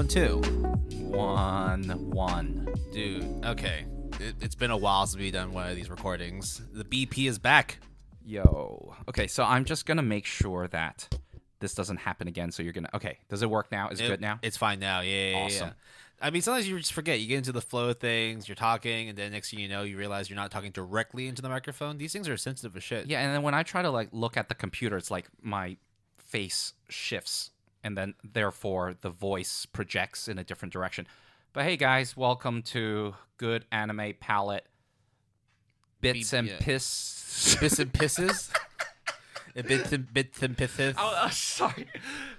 2. 1-1. Dude, okay. It's been a while since we've done one of these recordings. The BP is back. Yo. Okay, so I'm just going to make sure that this doesn't happen again. So you're going to... Okay, does it work now? Is it good now? It's fine now. Yeah. Awesome. I mean, sometimes you just forget. You get into the flow of things, you're talking, and then next thing you know, you realize you're not talking directly into the microphone. These things are sensitive as shit. Yeah, and then when I try to like look at the computer, it's like my face shifts, and then therefore the voice projects in a different direction. But hey, guys, welcome to Good Anime Palette Bits and Piss. Bits and Pisses? Bits and Pisses? Oh, sorry.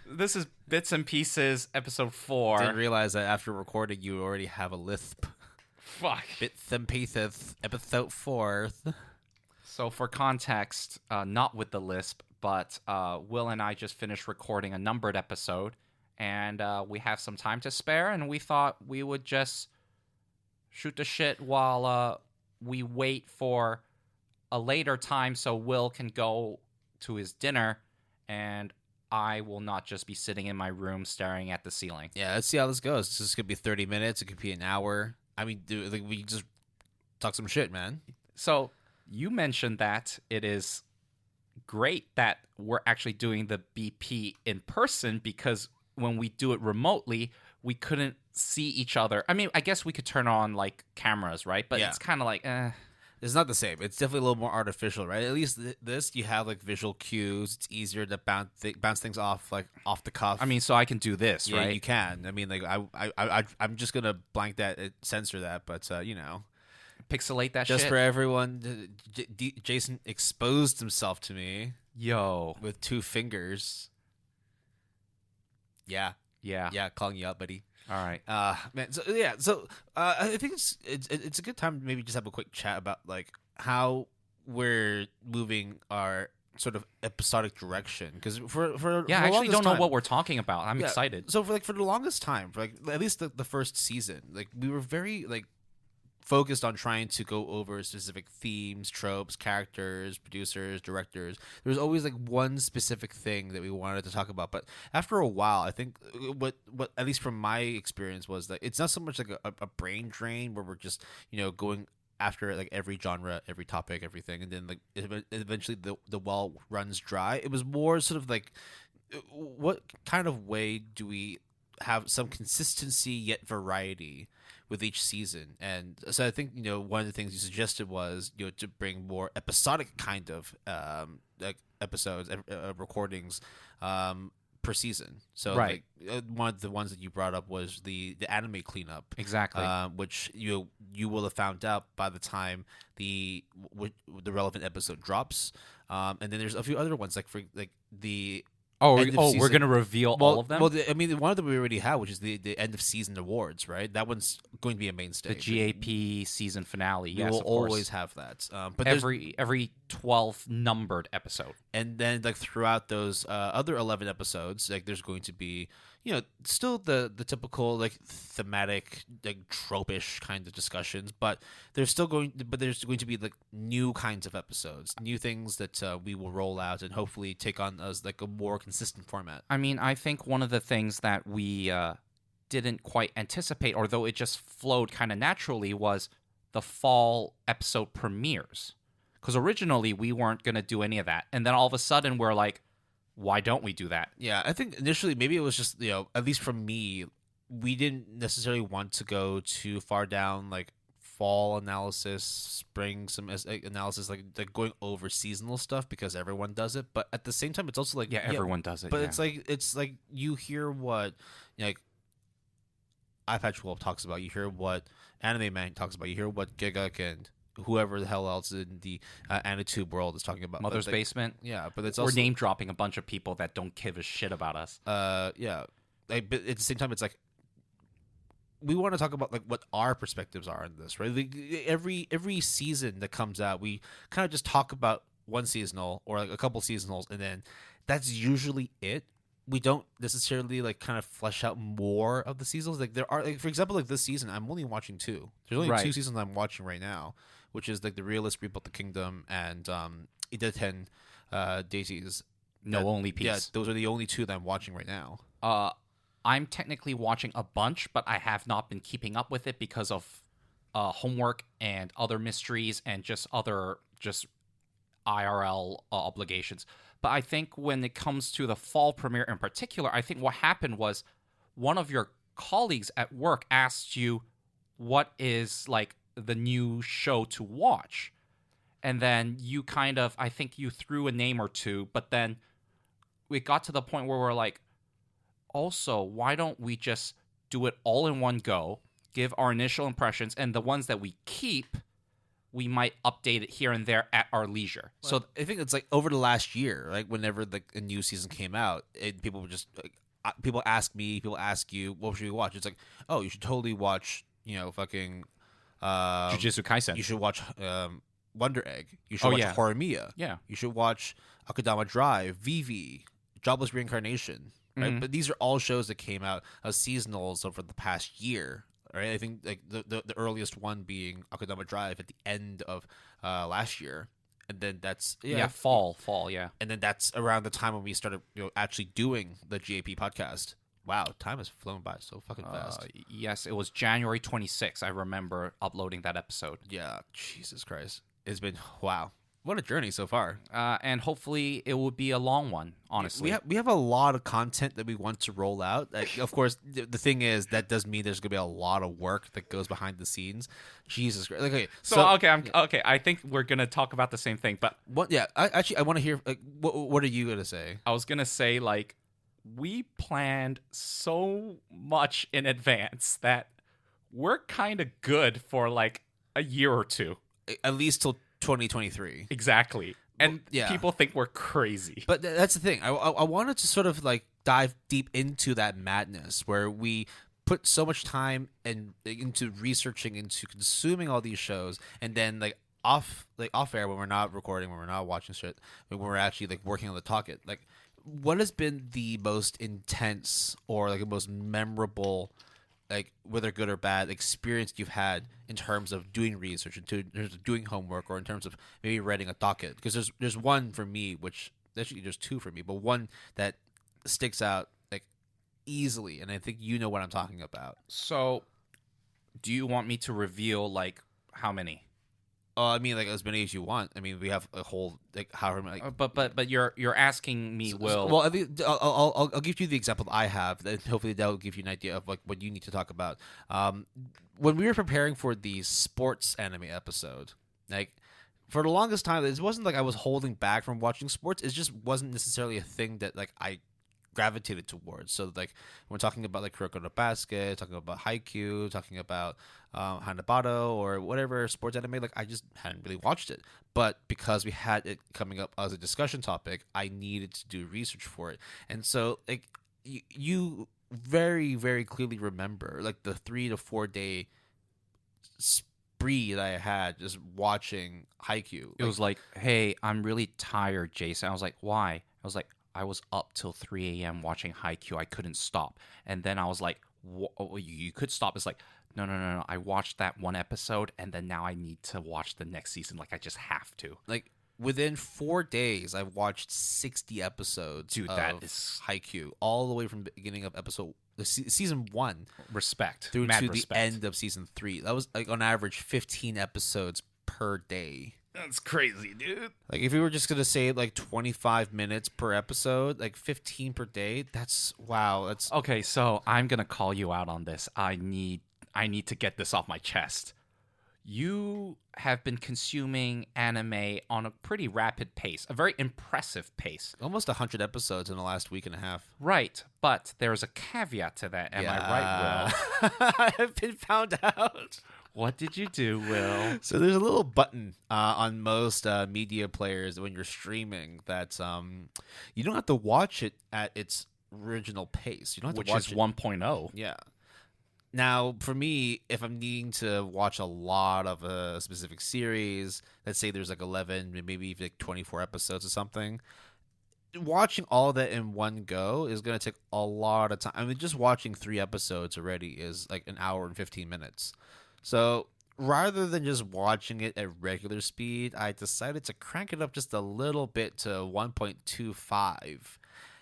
This is Bits and Pieces, episode 4. Didn't realize that after recording, you already have a lisp. Fuck. Bits and Pieces, episode 4. So for context, not with the lisp, but Will and I just finished recording a numbered episode, and we have some time to spare, and we thought we would just shoot the shit while we wait for a later time so Will can go to his dinner, and I will not just be sitting in my room staring at the ceiling. Yeah, let's see how this goes. This could be 30 minutes. It could be an hour. I mean, dude, like, we just talk some shit, man. So you mentioned that it is great that we're actually doing the BP in person, because when we do it remotely, we couldn't see each other. I mean, I guess we could turn on like cameras, right? But Yeah. it's kind of like, It's not the same. It's definitely a little more artificial, right? At least this, you have like visual cues. It's easier to bounce things off, like off the cuff. I mean, so I can do this, yeah, right? you can. I mean, like I'm just gonna blank that, censor that, but you know, Pixelate that just shit. for everyone, Jason exposed himself to me Yo. with 2 fingers. Yeah, calling you out, buddy. All right. Man, so I think it's a good time to maybe just have a quick chat about like how we're moving our sort of episodic direction, because for Yeah, the I actually longest don't know time- what we're talking about. I'm Yeah, excited. So for the longest time, for like at least the first season, like we were very like focused on trying to go over specific themes, tropes, characters, producers, directors. There was always like one specific thing that we wanted to talk about. But after a while, I think what at least from my experience was that it's not so much like a brain drain where we're just, you know, going after like every genre, every topic, everything, and then like eventually the well runs dry. It was more sort of like, what kind of way do we have some consistency yet variety with each season? And so I think, you know, one of the things you suggested was, you know, to bring more episodic kind of like episodes, recordings per season. So Right. like, one of the ones that you brought up was the anime cleanup, Exactly. which you will have found out by the time the relevant episode drops. And then there's a few other ones like for like the end of we're season. going to reveal all of them? Well, I mean, one of them we already have, which is the end of season awards, right? That one's going to be a mainstay. The GAP season finale. We Yes, will of course. always have that. But there's, every 12th numbered episode. and then like throughout those other 11 episodes, like there's going to be, you know, still the typical like thematic, like tropish kind of discussions, but there's going to be like new kinds of episodes, new things that we will roll out and hopefully take on as like a more consistent format. I mean, I think one of the things that we didn't quite anticipate, although it just flowed kind of naturally, was the fall episode premieres. Because originally we weren't going to do any of that. And then all of a sudden we're like, why don't we do that? Yeah, I think initially maybe it was just, you know, at least for me, we didn't necessarily want to go too far down like fall analysis, spring some analysis, like going over seasonal stuff because everyone does it. But at the same time, it's also like, Yeah, everyone does it. But yeah. it's like you hear what, you know, like iPatch12 talks about, you hear what Anime Man talks about, you hear what Gigak and whoever the hell else in the Anitube world is talking about. Mother's But, like, Basement. Yeah, but it's We're also name dropping a bunch of people that don't give a shit about us. yeah, like, but at the same time, it's like we want to talk about like what our perspectives are on this, right? Like, every season that comes out, we kind of just talk about one seasonal or like a couple seasonals, and then that's usually it. We don't necessarily like kind of flesh out more of the seasons. Like there are, like, for example, like this season, I'm only watching 2. There's only Right. 2 seasons I'm watching right now, which is like the Realist Rebuilt the Kingdom and Ideten Deities. No Only Peace. Yeah, those are the only 2 that I'm watching right now. I'm technically watching a bunch, but I have not been keeping up with it because of homework and other mysteries and just other just IRL obligations. But I think when it comes to the fall premiere in particular, I think what happened was one of your colleagues at work asked you what is like the new show to watch. And then you kind of, I think you threw a name or two, but then we got to the point where we're like, also, why don't we just do it all in one go, give our initial impressions, and the ones that we keep, we might update it here and there at our leisure. So I think it's like over the last year, like whenever like a new season came out, people were just like, people ask me, people ask you, what should we watch? It's like, oh, you should totally watch, fucking Jujutsu Kaisen. You should watch Wonder Egg. You should watch Horimiya. Yeah. You should watch Akudama Drive, Vivi, Jobless Reincarnation. Right, but these are all shows that came out as seasonals over the past year. Right, I think like the earliest one being Akudama Drive at the end of last year, and then that's fall, yeah, and then that's around the time when we started actually doing the GAP podcast. Wow, time has flown by so fucking fast. Yes, it was January 26th. I remember uploading that episode. Yeah, Jesus Christ, it's been wow. What a journey so far. And hopefully it will be a long one, honestly. We have a lot of content that we want to roll out. Of course, the thing is, that does mean there's going to be a lot of work that goes behind the scenes. Jesus Christ. Okay, okay, I think we're going to talk about the same thing. But I want to hear, what are you going to say? I was going to say, like, we planned so much in advance that we're kind of good for, like, a year or two. At least till 2023. Exactly. And people think we're crazy. But that's the thing. I wanted to sort of like dive deep into that madness where we put so much time into researching, into consuming all these shows, and then like off air when we're not recording, when we're not watching shit, when we're actually like working on the talk. Like, what has been the most intense or like the most memorable, like whether good or bad, experience you've had in terms of doing research, in terms of doing homework, or in terms of maybe writing a docket? Because there's one for me, which actually there's two for me, but one that sticks out like easily, and I think you know what I'm talking about. So, do you want me to reveal like how many? I mean, like as many as you want. I mean, we have a whole like however many. But you're asking me, Will. Well, I'll give you the example that I have, and hopefully that will give you an idea of like what you need to talk about. When we were preparing for the sports anime episode, like for the longest time, it wasn't like I was holding back from watching sports. It just wasn't necessarily a thing that like I gravitated towards. So like we're talking about like Kuroko no Basket, talking about Haikyuu, talking about Hanabado or whatever sports anime, like I just hadn't really watched it. But because we had it coming up as a discussion topic, I needed to do research for it. And so like you very, very clearly remember like the 3 to 4 day spree that I had just watching Haikyuu. It was like, hey, I'm really tired, Jason. I was like, why? I was like, I was up till 3 a.m. watching Haikyuu. I couldn't stop. And then I was like, you could stop. It's like, no. I watched that one episode, and then now I need to watch the next season. Like, I just have to. Like, within 4 days, I've watched 60 episodes of Haikyuu, all the way from the beginning of season 1. Respect. Through to the end of season 3. That was, like, on average, 15 episodes per day. That's crazy, dude. Like, if we were just going to say, like, 25 minutes per episode, like, 15 per day, that's, wow. That's okay, so I'm going to call you out on this. I need to get this off my chest. You have been consuming anime on a pretty rapid pace, a very impressive pace. Almost 100 episodes in the last week and a half. Right, but there's a caveat to that. Am I right, Will? I've been found out. What did you do, Will? So there's a little button on most media players when you're streaming that you don't have to watch it at its original pace. You don't have to watch it. 1.0. Yeah. Now, for me, if I'm needing to watch a lot of a specific series, let's say there's like 11, maybe even like 24 episodes or something, watching all of that in one go is going to take a lot of time. I mean, just watching 3 episodes already is like an hour and 15 minutes. So rather than just watching it at regular speed, I decided to crank it up just a little bit to 1.25.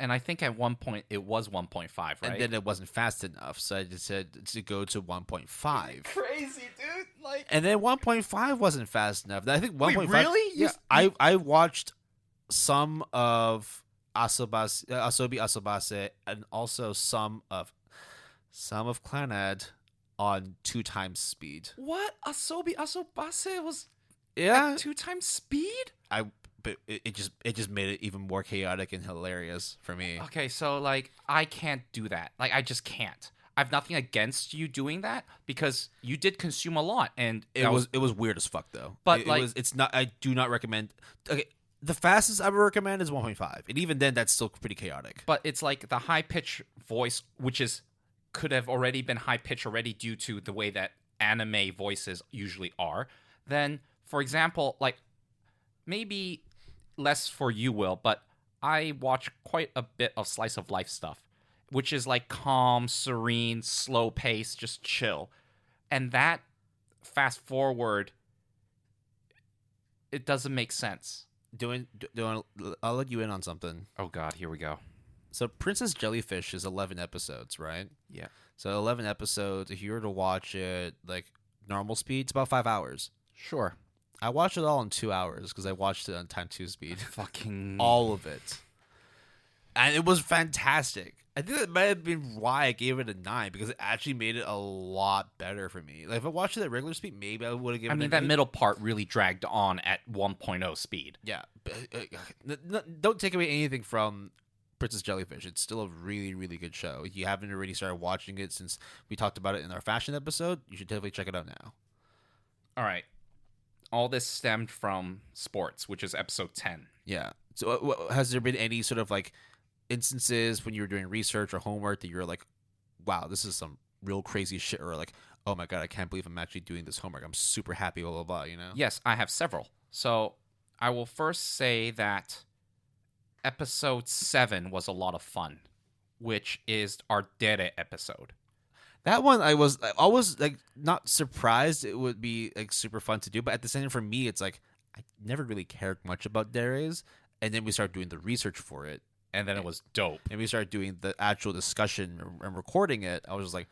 And I think at one point it was 1.5, right? And then it wasn't fast enough, so I just said to go to 1.5. Crazy, dude. Like, And then 1.5 wasn't fast enough. I think 1.5. really? Yeah, I watched some of Asobi Asobase and also some of Clannad on 2 times speed. what? Asobi Asobase was Yeah, at 2 times speed? but it just made it even more chaotic and hilarious for me. Okay, so like I can't do that. Like I just can't. I've nothing against you doing that because you did consume a lot, and It was weird as fuck though. But, it's not. I do not recommend. Okay, the fastest I would recommend is 1.5, and even then, that's still pretty chaotic. But it's like the high pitch voice, which could have already been high pitch already due to the way that anime voices usually are. Then, for example, like maybe less for you, Will, but I watch quite a bit of slice of life stuff, which is like calm, serene, slow pace, just chill. And that fast forward, it doesn't make sense. I'll let you in on something. Oh God, here we go. So Princess Jellyfish is 11 episodes, right? Yeah. So 11 episodes. If you were to watch it like normal speed, it's about 5 hours. Sure. I watched it all in 2 hours because I watched it on time 2 speed. Fucking All of it. And it was fantastic. I think that might have been why I gave it a 9 because it actually made it a lot better for me. Like if I watched it at regular speed, maybe I would have given it. I mean, that middle part really dragged on at 1.0 speed. Yeah. Don't take away anything from Princess Jellyfish. It's still a really, really good show. If you haven't already started watching it since we talked about it in our fashion episode, you should definitely check it out now. All right. All this stemmed from sports, which is episode 10. Yeah. So has there been any sort of like instances when you were doing research or homework that you're like, wow, this is some real crazy shit, or like, oh my God, I can't believe I'm actually doing this homework. I'm super happy, blah, blah, blah, you know? Yes, I have several. So I will first say that episode 7 was a lot of fun, which is our Dere episode. That one, I was always like not surprised it would be like super fun to do, but at the same time, for me, it's like I never really cared much about Deres, and then we started doing the research for it, And then it was dope. and we started doing the actual discussion and recording it. I was just like,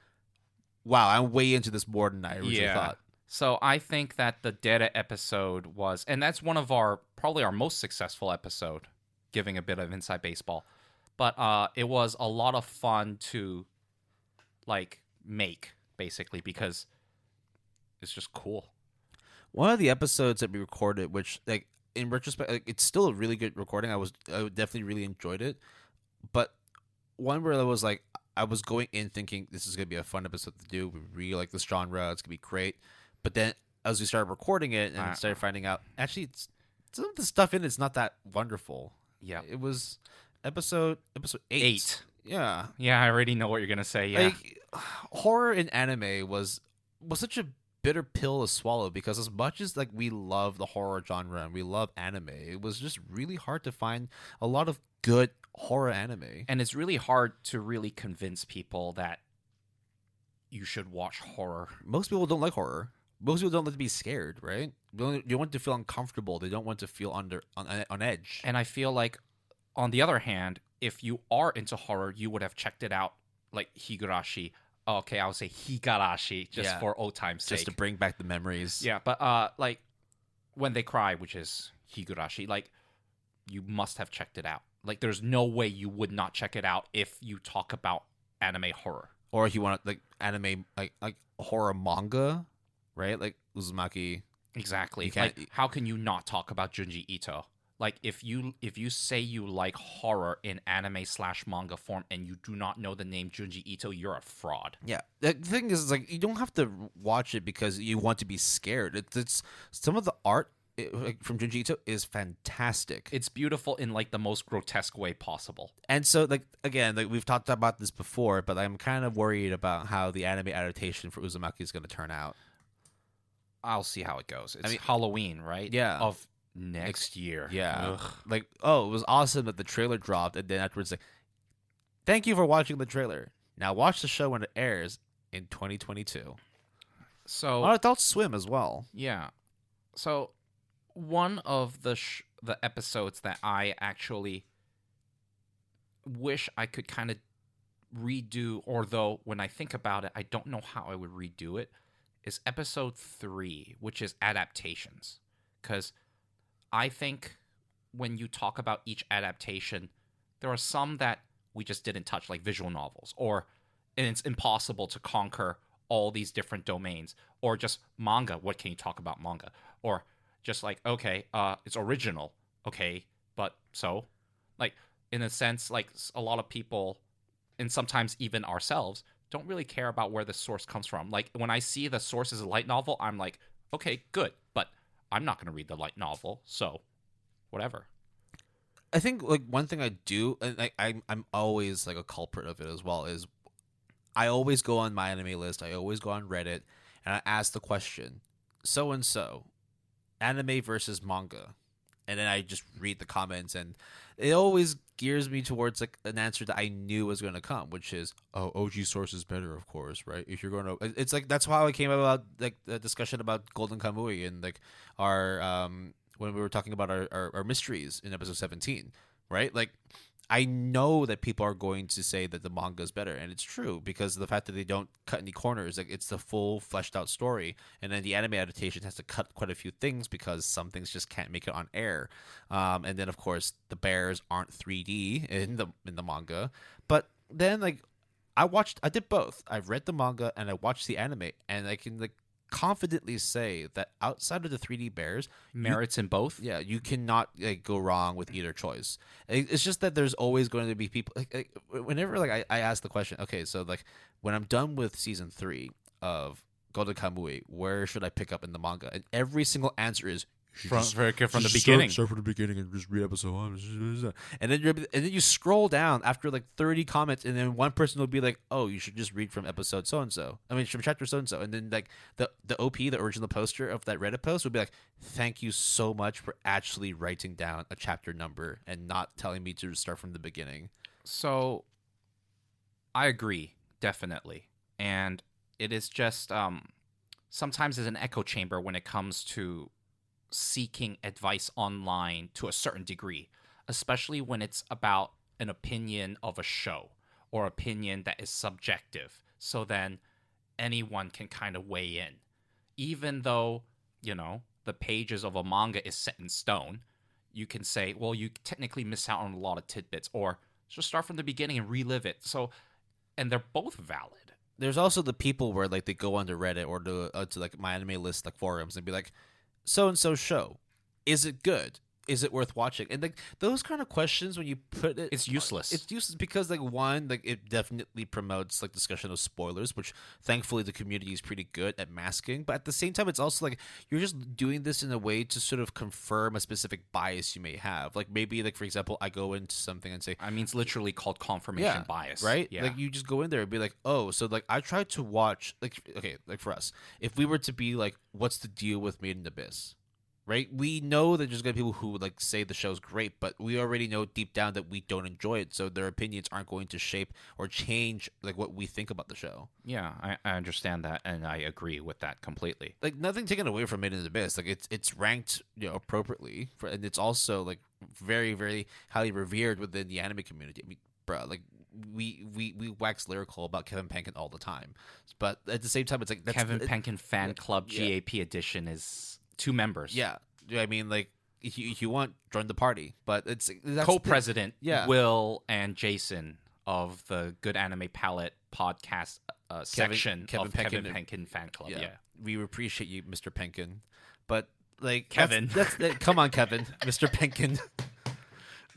wow, I'm way into this more than I originally thought. So I think that the Dere episode was, and that's one of probably our most successful episode, giving a bit of inside baseball. But it was a lot of fun to like make, basically, because it's just cool. One of the episodes that we recorded, which like in retrospect, like, it's still a really good recording. I definitely really enjoyed it, but one where I was like, I was going in thinking this is gonna be a fun episode to do. We really like this genre. It's gonna be great. But then as we started recording it and started finding out, actually, some of the stuff in it's not that wonderful. Yeah. It was episode 8. Yeah. Yeah, I already know what you're gonna say. Yeah. Like horror in anime was such a bitter pill to swallow because as much as like we love the horror genre and we love anime, it was just really hard to find a lot of good horror anime. And it's really hard to really convince people that you should watch horror. Most people don't like horror. Most people don't like to be scared, right? They want to feel uncomfortable. They don't want to feel on edge. And I feel like, on the other hand, if you are into horror, you would have checked it out, like Higurashi. Okay, I would say Higarashi, just for old time's sake. Just to bring back the memories. Yeah, but like When They Cry, which is Higurashi, like you must have checked it out. Like there's no way you would not check it out if you talk about anime horror. Or if you want like anime like horror manga, right? Like Uzumaki. Exactly. Like how can you not talk about Junji Ito? Like if you say you like horror in anime/manga form and you do not know the name Junji Ito, you're a fraud. Yeah, the thing is, like, you don't have to watch it because you want to be scared. It's some of the art from Junji Ito is fantastic. It's beautiful in like the most grotesque way possible. And so, like, again, like we've talked about this before, but I'm kind of worried about how the anime adaptation for Uzumaki is going to turn out. I'll see how it goes. It's Halloween, right? Yeah. Of next year. Yeah. Ugh. Like, oh, it was awesome that the trailer dropped, and then afterwards, like, thank you for watching the trailer. Now watch the show when it airs in 2022. So on Adult Swim as well. Yeah. So one of the episodes that I actually wish I could kind of redo, or though when I think about it, I don't know how I would redo it, is episode 3, which is adaptations. Because I think when you talk about each adaptation, there are some that we just didn't touch, like visual novels, or and it's impossible to conquer all these different domains, or just manga. What can you talk about manga? Or just like, okay, it's original, okay, but so, like, in a sense, like a lot of people, and sometimes even ourselves, don't really care about where the source comes from. Like when I see the source is a light novel, I'm like, okay, good, but I'm not going to read the light novel, so whatever. I think like one thing I do, and like I'm always like a culprit of it as well, is I always go on my anime list. I always go on Reddit, and I ask the question, so and so, anime versus manga, and then I just read the comments, and it always gears me towards like an answer that I knew was going to come, which is, oh, OG source is better, of course, right? If you're going to, it's like that's how I came about like the discussion about Golden Kamui and like our when we were talking about our mysteries in episode 17, right? Like I know that people are going to say that the manga is better, and it's true because of the fact that they don't cut any corners. Like it's the full fleshed out story, and then the anime adaptation has to cut quite a few things because some things just can't make it on air. And then of course the bears aren't 3D in the manga, but then like I did both. I've read the manga and I watched the anime, and I can like confidently say that outside of the 3D bears, Merits in both. yeah, you cannot like go wrong with either choice. It's just that there's always going to be people like whenever like I ask the question, okay, so like when I'm done with season 3 of Golden Kamui, where should I pick up in the manga? And every single answer is From the beginning. Start from the beginning and just read episode 1. And then you scroll down after like 30 comments, and then one person will be like, "Oh, you should just read from episode so and so. I mean, from chapter so and so." And then like the OP, the original poster of that Reddit post, would be like, "Thank you so much for actually writing down a chapter number and not telling me to start from the beginning." So I agree, definitely. And it is just sometimes it's an echo chamber when it comes to seeking advice online to a certain degree, especially when it's about an opinion of a show or opinion that is subjective. So then anyone can kind of weigh in. Even though, the pages of a manga is set in stone, you can say, well, you technically miss out on a lot of tidbits, or just start from the beginning and relive it. So, and they're both valid. There's also the people where like they go onto Reddit or to like my anime list like forums and be like, so and so show, is it good? Is it worth watching? And like those kind of questions, when you put it, It's useless. It's useless because like one, like it definitely promotes like discussion of spoilers, which thankfully the community is pretty good at masking. But at the same time, it's also like you're just doing this in a way to sort of confirm a specific bias you may have. Like maybe like for example, I go into something and say, I mean, it's literally called confirmation bias, right? Yeah. Like you just go in there and be like, oh, so like I tried to watch like okay, like for us, if we were to be like, what's the deal with Made in Abyss? Right, we know that there's gonna be people who like say the show's great, but we already know deep down that we don't enjoy it, so their opinions aren't going to shape or change like what we think about the show. Yeah, I understand that, and I agree with that completely. Like nothing taken away from Made in Abyss, like it's ranked appropriately, and it's also like very very highly revered within the anime community. I mean, bro, like we wax lyrical about Kevin Penkin all the time, but at the same time, it's like Kevin Penkin Fan Club GAP edition is 2 members. Yeah, I mean, like if you want, join the party. But that's co-president yeah. Will and Jason of the Good Anime Palette podcast section Kevin of Penkin, Kevin Penkin Fan Club. Yeah, we appreciate you, Mr. Penkin. But like Kevin, that's come on, Kevin, Mr. Penkin.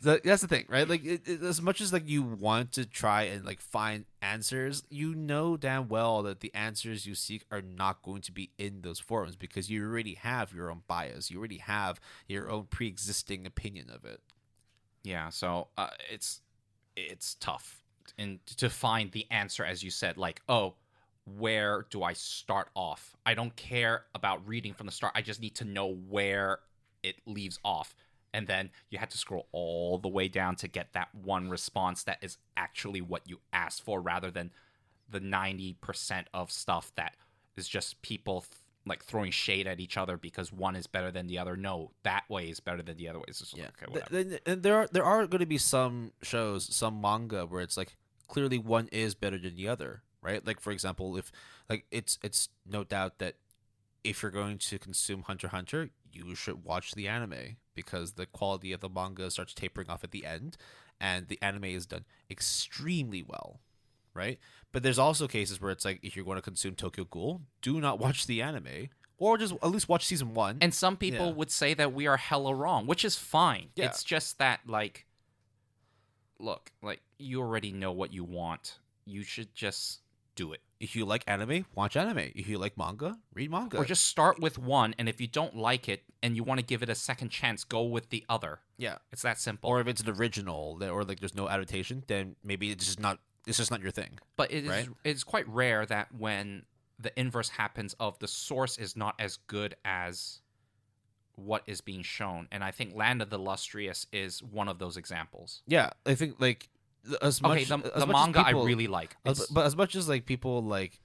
That's the thing, right? Like, as much as like you want to try and like find answers, you know damn well that the answers you seek are not going to be in those forums because you already have your own bias. You already have your own pre-existing opinion of it. Yeah, so it's tough and to find the answer, as you said. Like, oh, where do I start off? I don't care about reading from the start. I just need to know where it leaves off. And then you had to scroll all the way down to get that one response that is actually what you asked for, rather than the 90% of stuff that is just people like throwing shade at each other because one is better than the other. No, that way is better than the other way. It's just Yeah. okay, whatever. And there are going to be some shows, some manga where it's like clearly one is better than the other, right? Like for example, if like it's no doubt that if you're going to consume Hunter x Hunter, you should watch the anime because the quality of the manga starts tapering off at the end, and the anime is done extremely well, right? But there's also cases where it's like if you're going to consume Tokyo Ghoul, do not watch the anime, or just at least watch season 1. And some people Yeah. would say that we are hella wrong, which is fine. Yeah. It's just that, like, look, like, you already know what you want. You should just do it. If you like anime, watch anime. If you like manga, read manga. Or just start with one, and if you don't like it and you want to give it a second chance, go with the other. yeah. It's that simple. Or if it's an original or like there's no adaptation, then maybe it's just not your thing. But it is Right? it's quite rare that when the inverse happens of the source is not as good as what is being shown. And I think Land of the Lustrous is one of those examples. Yeah, I think like as much Okay, as the much as manga people- I really like. but as much as like people like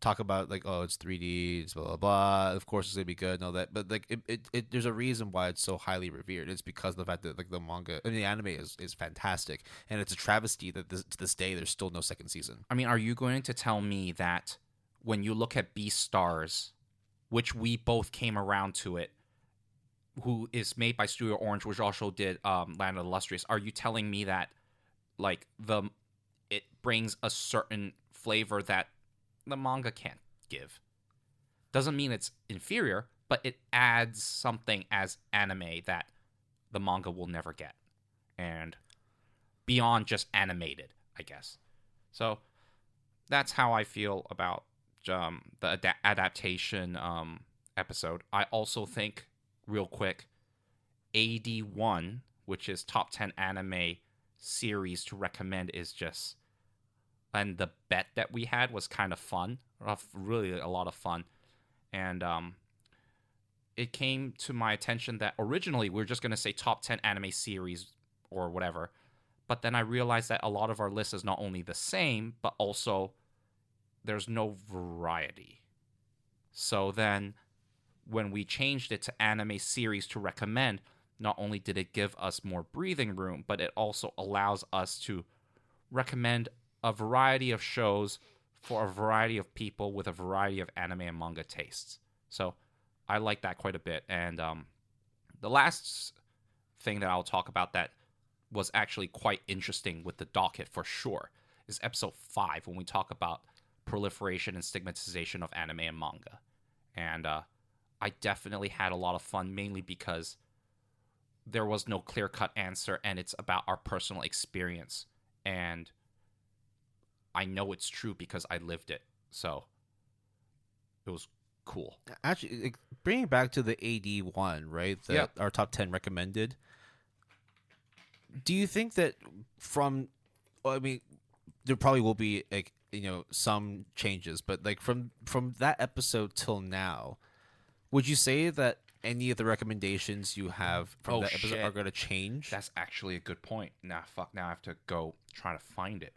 talk about like, oh, it's 3D, it's blah blah blah. Of course, it's gonna be good and all that. But like it there's a reason why it's so highly revered. It's because of the fact that like the manga, the anime is fantastic, and it's a travesty that to this day there's still no second season. I mean, are you going to tell me that when you look at Beastars, which we both came around to it, who is made by Studio Orange, which also did Land of the Lustrous, are you telling me that like it brings a certain flavor that the manga can't give? Doesn't mean it's inferior, but it adds something as anime that the manga will never get, and beyond just animated, I guess. So that's how I feel about the adaptation episode. I also think, real quick, AD1, which is top 10 anime series to recommend, is just, and the bet that we had was kind of fun, really a lot of fun. And it came to my attention that originally we were just going to say top 10 anime series or whatever, but then I realized that a lot of our list is not only the same, but also there's no variety. So then when we changed it to anime series to recommend, not only did it give us more breathing room, but it also allows us to recommend a variety of shows for a variety of people with a variety of anime and manga tastes. So I like that quite a bit. And the last thing that I'll talk about that was actually quite interesting with the docket for sure is episode 5, when we talk about proliferation and stigmatization of anime and manga. And I definitely had a lot of fun, mainly because there was no clear-cut answer, and it's about our personal experience. And I know it's true because I lived it. So it was cool. Actually, like, bringing back to the AD1, right? Our top 10 recommended. Do you think that well, I mean, there probably will be like some changes, but like from that episode till now, would you say that any of the recommendations you have from that episode are going to change? That's actually a good point. Now I have to go try to find it.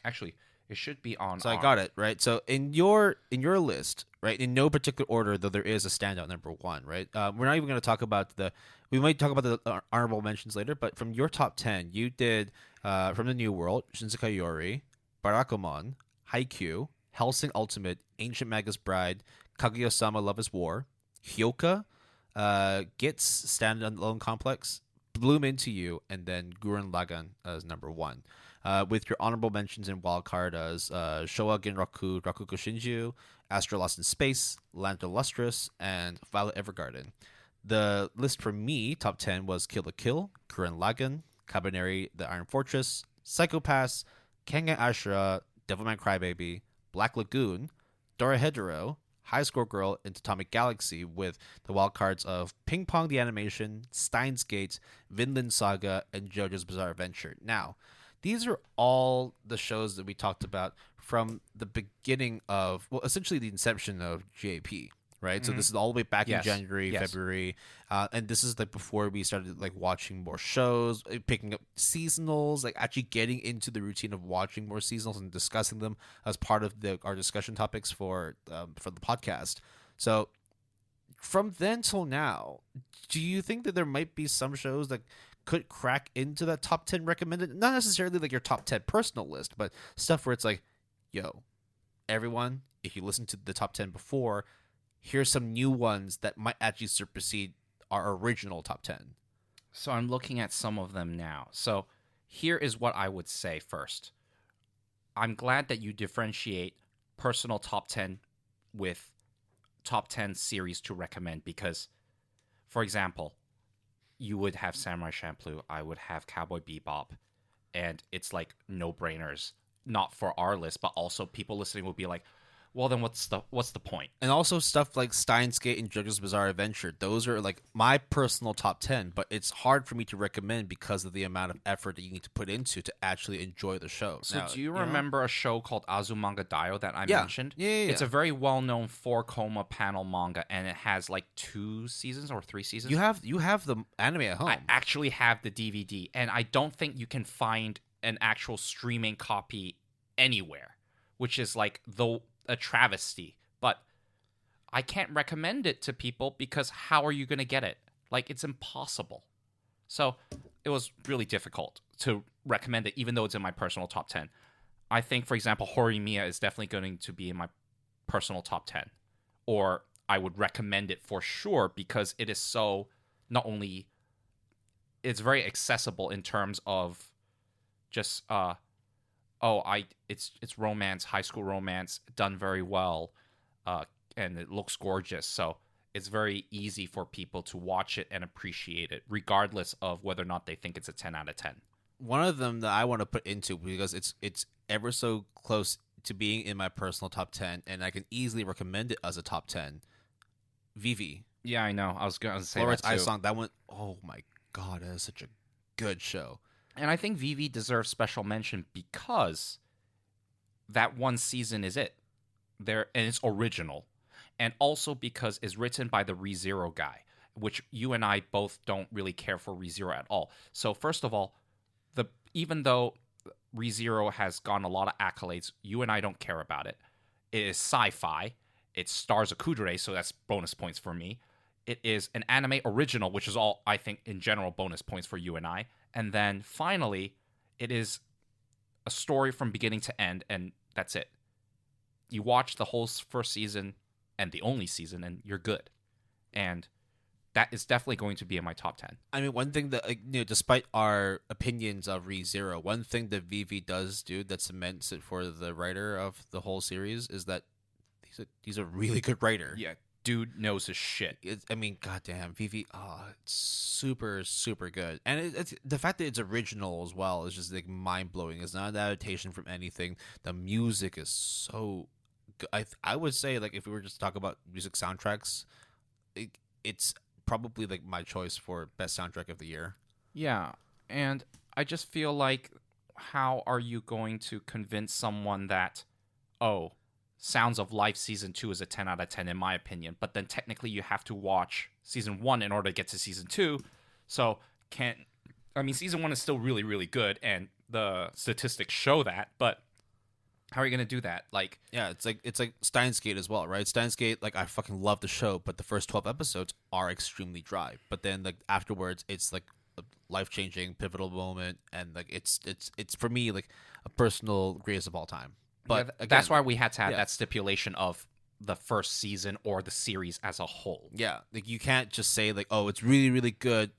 Actually, it should be on. So I got it right. So in your list, right, in no particular order, though there is a standout number 1, right? We're not even going to talk about we might talk about the honorable mentions later, but from your top 10, you did from the New World, Shinsekai Yori, Barakamon, Haikyuu, Hellsing Ultimate, Ancient Magus Bride, Kaguya-sama Love is War, Hyoka, Gits Stand Alone Complex, Bloom Into You, and then Gurren Lagann as number 1. With your honorable mentions in wildcard as Showa Genroku, Rakugo Shinju, Astro Lost in Space, Land of the Lustrous, and Violet Evergarden. The list for me, top 10, was Kill la Kill, Gurren Lagann, Kabaneri, The Iron Fortress, Psycho-Pass, Kengan Ashura, Devilman Crybaby, Black Lagoon, Dorohedoro, High Score Girl, and Atomic Galaxy, with the wildcards of Ping Pong the Animation, Steins Gate, Vinland Saga, and JoJo's Bizarre Adventure. Now, these are all the shows that we talked about from the beginning of, well, essentially the inception of JP, right? So this is all the way back in January, February, and this is like before we started like watching more shows, picking up seasonals, like actually getting into the routine of watching more seasonals and discussing them as part of our discussion topics for the podcast. So from then till now, do you think that there might be some shows that could crack into that top 10 recommended? Not necessarily like your top 10 personal list, but stuff where it's like, yo, everyone, if you listen to the top 10 before, here's some new ones that might actually supersede our original top 10. So I'm looking at some of them now. So here is what I would say first. I'm glad that you differentiate personal top 10 with top 10 series to recommend because, for example, you would have Samurai Champloo, I would have Cowboy Bebop, and it's like no-brainers, not for our list, but also people listening will be like, well, then what's the point? And also stuff like Steins Gate and JoJo's Bizarre Adventure. Those are like my personal top 10, but it's hard for me to recommend because of the amount of effort that you need to put into to actually enjoy the show. So Now, do you remember a show called Azumanga Daioh that I mentioned? Yeah. It's a very well-known 4-koma panel manga, and it has like 2 seasons or 3 seasons. You have the anime at home. I actually have the DVD, and I don't think you can find an actual streaming copy anywhere, which is like a travesty. But I can't recommend it to people because how are you going to get it? Like, it's impossible. So it was really difficult to recommend it, even though it's in my personal top 10. I think, for example, Horimiya is definitely going to be in my personal top 10. Or I would recommend it for sure because it is so not only... It's very accessible in terms of just... it's romance, high school romance, done very well, and it looks gorgeous. So it's very easy for people to watch it and appreciate it, regardless of whether or not they think it's a 10 out of 10. One of them that I want to put into because it's ever so close to being in my personal top 10, and I can easily recommend it as a top 10. Vivi. Yeah, I know. I was going to say Florence that too. Ice Song. That one, oh my god, that is such a good show. And I think Vivi deserves special mention because that one season is it. And it's original. And also because it's written by the ReZero guy, which you and I both don't really care for ReZero at all. So first of all, even though ReZero has gotten a lot of accolades, you and I don't care about it. It is sci-fi. It stars Akudere, so that's bonus points for me. It is an anime original, which is all, I think, in general, bonus points for you and I. And then finally, it is a story from beginning to end, and that's it. You watch the whole first season and the only season, and you're good. And that is definitely going to be in my top 10. I mean, one thing that, despite our opinions of ReZero, one thing that Vivi does do that cements it for the writer of the whole series is that he's a really good writer. Yeah, dude knows his shit. Goddamn, Vivi, it's super, super good. And it's the fact that it's original as well is just like mind-blowing. It's not an adaptation from anything. The music is so good. I would say, like, if we were just to talk about music soundtracks, it's probably like my choice for best soundtrack of the year. Yeah, and I just feel like, how are you going to convince someone that, Sounds of Life Season 2 is a 10 out of 10 in my opinion, but then technically you have to watch Season 1 in order to get to Season 2, so Season 1 is still really, really good, and the statistics show that, but how are you going to do that? Like, yeah, it's like Steins Gate as well, right? Steins Gate, like, I fucking love the show, but the first 12 episodes are extremely dry, but then, like, afterwards, it's like a life-changing, pivotal moment, and like it's for me like a personal greatest of all time. But yeah, again, that's why we had to have that stipulation of the first season or the series as a whole. Yeah, like you can't just say like, oh, it's really, really good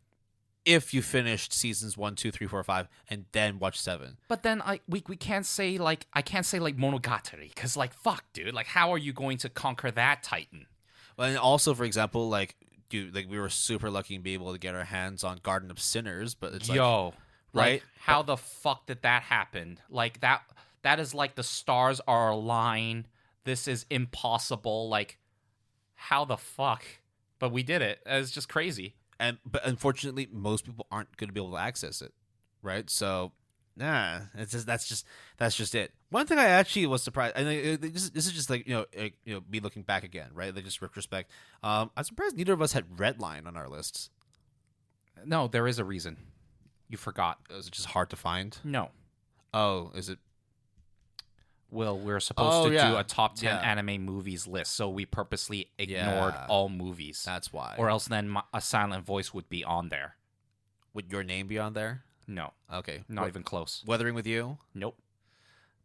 if you finished seasons 1, 2, 3, 4, 5 and then watch 7. But then we can't say like, I can't say like Monogatari because like, fuck, dude, like how are you going to conquer that titan? Well, and also, for example, like, dude, like we were super lucky to be able to get our hands on Garden of Sinners, but it's like, right? Like, how the fuck did that happen? Like that is like the stars are aligned. This is impossible. Like, how the fuck? But we did it. It's just crazy. But unfortunately, most people aren't going to be able to access it, right? So, that's just it. One thing I actually was surprised, and this is just like me looking back again, right? Like just retrospect. I'm surprised neither of us had Redline on our lists. No, there is a reason. You forgot. Is it just hard to find? No. Oh, is it? Well, we're supposed to do a top 10 Yeah. anime movies list, so we purposely ignored Yeah. all movies. That's why. Or else then a silent voice would be on there. Would your name be on there? No, Okay. not even close. Weathering with You? Nope.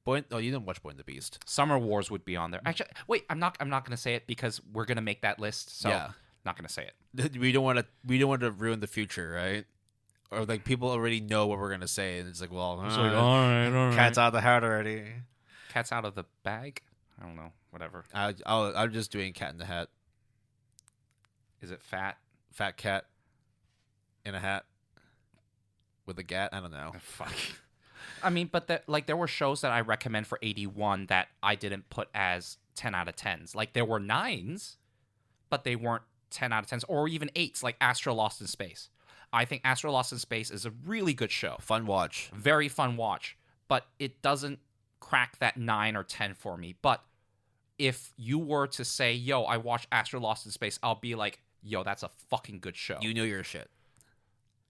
Oh, you didn't watch Boy and the Beast. Summer Wars would be on there. Actually, wait, I'm not gonna say it because we're gonna make that list. So Yeah. not gonna say it. We don't want to ruin the future, right? Or like people already know what we're gonna say, and it's like, well, It's like, all right. cat's out of the hat already. Cat's out of the bag. I don't know. Whatever. I'm just doing Cat in the Hat. Is it fat? Fat cat in a hat with a gat. I don't know. Oh, fuck. I mean, but there were shows that I recommend for 81 that I didn't put as 10 out of 10s. Like there were 9s, but they weren't 10 out of 10s, or even 8s, like Astro Lost in Space. I think Astro Lost in Space is a really good show. Fun watch. Very fun watch, but it doesn't crack that 9 or 10 for me. But if you were to say, yo, I watched Astro Lost in Space, I'll be like, yo, that's a fucking good show. You know your shit.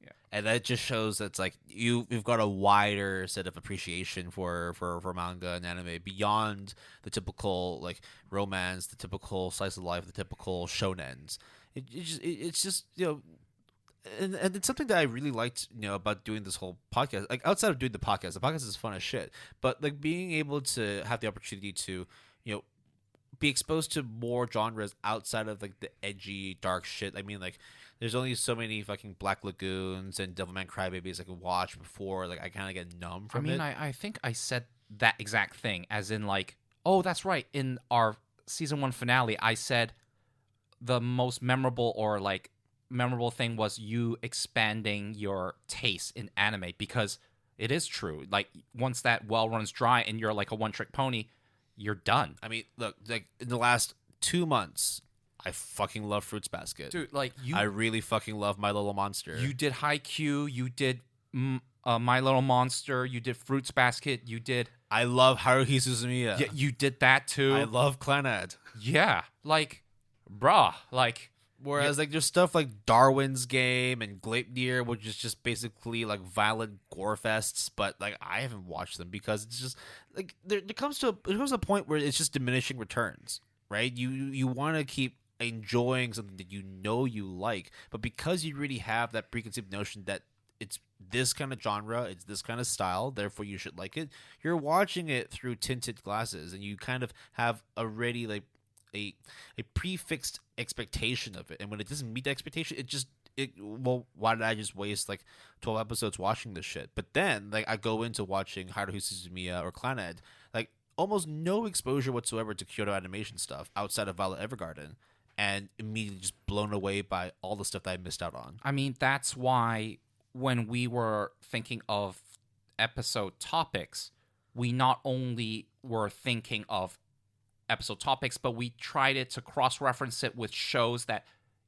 Yeah. And that just shows that's like you've got a wider set of appreciation for manga and anime beyond the typical like romance, the typical slice of life, the typical shonens. It's just and it's something that I really liked, about doing this whole podcast. Like outside of doing the podcast is fun as shit. But like being able to have the opportunity to, be exposed to more genres outside of like the edgy, dark shit. I mean, like there's only so many fucking Black Lagoons and Devilman Crybabies I could watch before like I kind of get numb from it. I think I said that exact thing, as in like, oh, that's right. In our season 1 finale, I said the most memorable thing was you expanding your taste in anime, because it is true. Like once that well runs dry and you're like a one-trick pony, you're done. I mean, look, like in the last 2 months, I fucking love Fruits Basket. Dude, like I really fucking love My Little Monster. You did Haikyuu, you did My Little Monster, you did Fruits Basket, you did... I love Haruhi Suzumiya. Yeah, you did that too. I love Clannad. Yeah, like, bruh, like... Whereas, like, there's stuff like Darwin's Game and Gleipnir, which is just basically, like, violent gore fests, but, like, I haven't watched them because it's just, like, there comes a point where it's just diminishing returns, right? You want to keep enjoying something that you like, but because you really have that preconceived notion that it's this kind of genre, it's this kind of style, therefore you should like it, you're watching it through tinted glasses, and you kind of have already, like, a prefixed expectation of it, and when it doesn't meet the expectation, well, why did I just waste like 12 episodes watching this shit? But then like I go into watching Haruhi Suzumiya or Clannad, like almost no exposure whatsoever to Kyoto Animation stuff outside of Violet Evergarden, and immediately just blown away by all the stuff that I missed out on. I mean, that's why when we were thinking of episode topics, we not only were thinking of episode topics, but we tried it to cross-reference it with shows that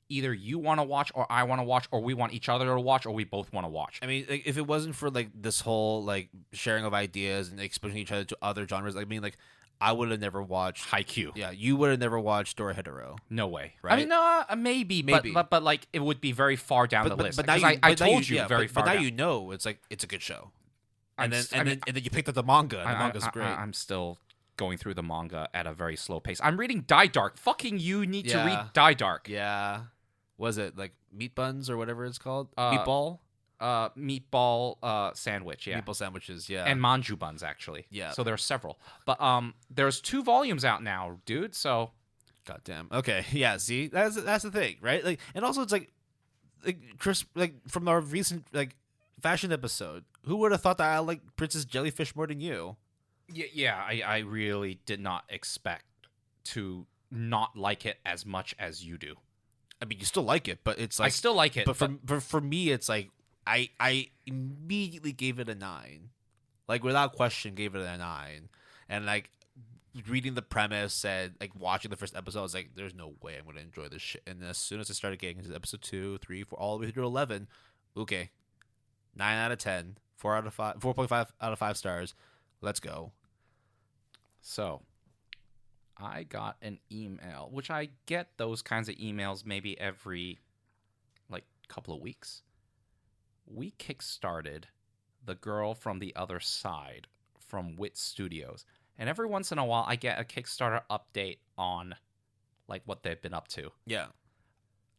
either you want to watch or I want to watch, or we want each other to watch, or we both want to watch. I mean, like, if it wasn't for like this whole like sharing of ideas and exposing each other to other genres, I mean, like I would have never watched Haikyuu. Yeah, you would have never watched Dorohedoro. No way. Right? I mean, no, maybe. But like it would be very far down the list. But now I told you very far. But now down. it's like it's a good show. And then you picked up the manga. And the manga's great. I'm still going through the manga at a very slow pace. I'm reading Die Dark. Fucking you need to read Die Dark. Yeah. Was it like Meat Buns or whatever it's called? Meatball sandwich, yeah. Meatball sandwiches, yeah. And manju buns, actually. Yeah. So there are several. But there's 2 volumes out now, dude, so... Goddamn. Okay, yeah, see? That's the thing, right? Like, and also it's like Chris, like, from our recent, like, fashion episode, who would have thought that I like Princess Jellyfish more than you? Yeah, I really did not expect to not like it as much as you do. I mean, you still like it, but it's like... I still like it. But for me, it's like, I immediately gave it a 9. Like, without question, gave it a 9. And, like, reading the premise and, like, watching the first episode, I was like, there's no way I'm going to enjoy this shit. And as soon as I started getting into episode 2, 3, 4, all the way through 11, okay, 9 out of 10, 4.5 out of 5 stars. Let's go. So, I got an email, which I get those kinds of emails maybe every, like, couple of weeks. We kickstarted The Girl from the Other Side from Wit Studios. And every once in a while, I get a Kickstarter update on like what they've been up to. Yeah.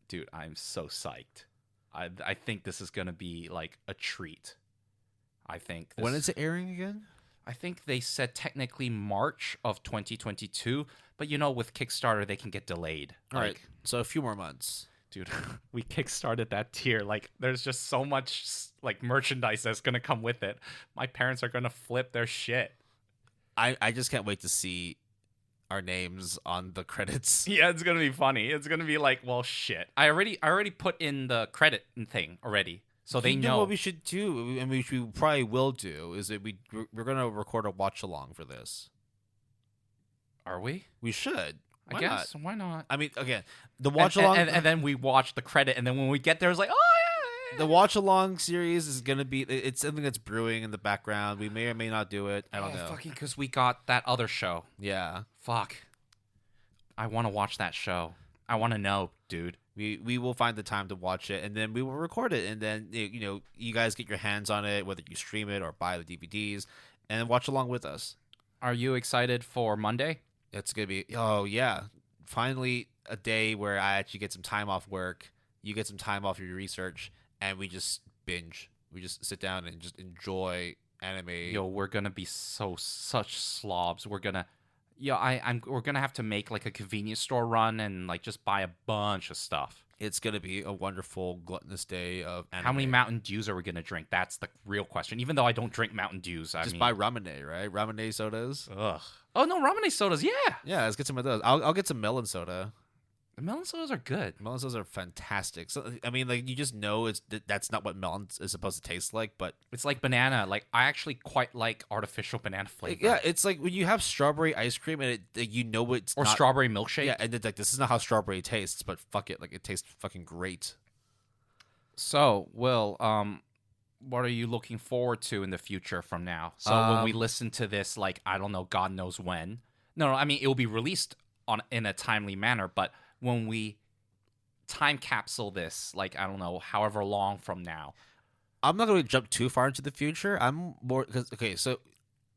Dude, I'm so psyched. I think this is gonna be like a treat. I think. When is it airing again? I think they said technically March of 2022, but with Kickstarter they can get delayed. All right, so a few more months. Dude, we kickstarted that tier. Like, there's just so much like merchandise that's gonna come with it. My parents are gonna flip their shit. I just can't wait to see our names on the credits. Yeah, it's gonna be funny. It's gonna be like, well, shit. I already put in the credit thing already, so they know what we should do, and we probably will do, is that we're gonna record a watch along for this. Are we? We should. I guess. Why not? I mean, again, the watch along, and then we watch the credit, and then when we get there, it's like, oh yeah. The watch along series is gonna be. It's something that's brewing in the background. We may or may not do it. I don't know. Fucking because we got that other show. Yeah. Fuck. I want to watch that show. I want to know, dude. We will find the time to watch it, and then we will record it, and then you guys get your hands on it, whether you stream it or buy the DVDs, and watch along with us. Are you excited for Monday? It's gonna be finally a day where I actually get some time off work. You get some time off your research, and we just binge. We just sit down and just enjoy anime. Yo, we're gonna be such slobs. We're gonna. We're gonna have to make like a convenience store run and like just buy a bunch of stuff. It's gonna be a wonderful gluttonous day of anime. How many Mountain Dews are we gonna drink? That's the real question. Even though I don't drink Mountain Dews, just buy Ramune, right? Ramune sodas. Ugh. Oh no, Ramune sodas. Yeah. Yeah, let's get some of those. I'll get some melon soda. The melon sodas are good. Melon sodas are fantastic. So I mean, like, you just know that's not what melon is supposed to taste like, but it's like banana. Like, I actually quite like artificial banana flavor. Yeah, it's like when you have strawberry ice cream and it's or not, strawberry milkshake. Yeah, and it's like, this is not how strawberry tastes, but fuck it, like, it tastes fucking great. So, Will, what are you looking forward to in the future from now? So when we listen to this, like, I don't know, God knows when. No, I mean, it will be released in a timely manner, but when we time capsule this, like, I don't know, however long from now. I'm not going to jump too far into the future. I'm more, because, okay, so